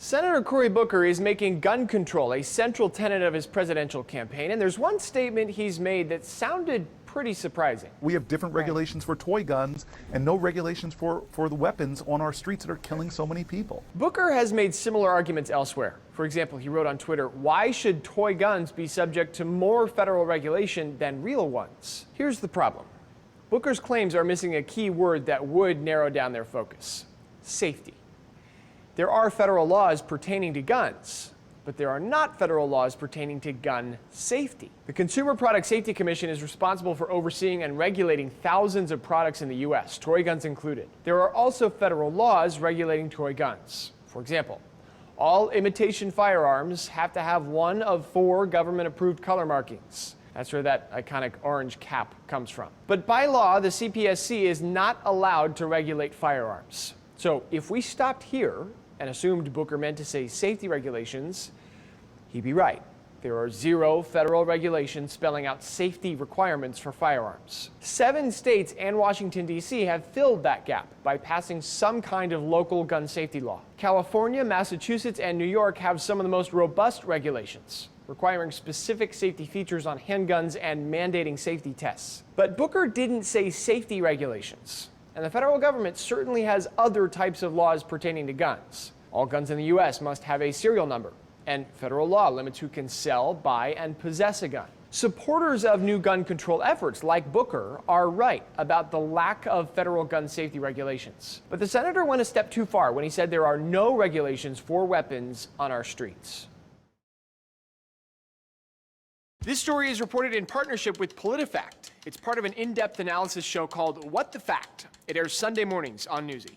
Senator Cory Booker is making gun control a central tenet of his presidential campaign, and there's one statement he's made that sounded pretty surprising. We have different regulations for toy guns and no regulations for the weapons on our streets that are killing so many people. Booker has made similar arguments elsewhere. For example, he wrote on Twitter, "Why should toy guns be subject to more federal regulation than real ones?" Here's the problem. Booker's claims are missing a key word that would narrow down their focus: safety. There are federal laws pertaining to guns, but there are not federal laws pertaining to gun safety. The Consumer Product Safety Commission is responsible for overseeing and regulating thousands of products in the U.S., toy guns included. There are also federal laws regulating toy guns. For example, all imitation firearms have to have one of 4 government-approved color markings. That's where that iconic orange cap comes from. But by law, the CPSC is not allowed to regulate firearms. So if we stopped here and assumed Booker meant to say safety regulations, he'd be right. There are 0 federal regulations spelling out safety requirements for firearms. 7 states and Washington, D.C. have filled that gap by passing some kind of local gun safety law. California, Massachusetts, and New York have some of the most robust regulations, requiring specific safety features on handguns and mandating safety tests. But Booker didn't say safety regulations. And the federal government certainly has other types of laws pertaining to guns. All guns in the U.S. must have a serial number, and federal law limits who can sell, buy, and possess a gun. Supporters of new gun control efforts, like Booker, are right about the lack of federal gun safety regulations. But the senator went a step too far when he said there are no regulations for weapons on our streets. This story is reported in partnership with PolitiFact. It's part of an in-depth analysis show called What the Fact. It airs Sunday mornings on Newsy.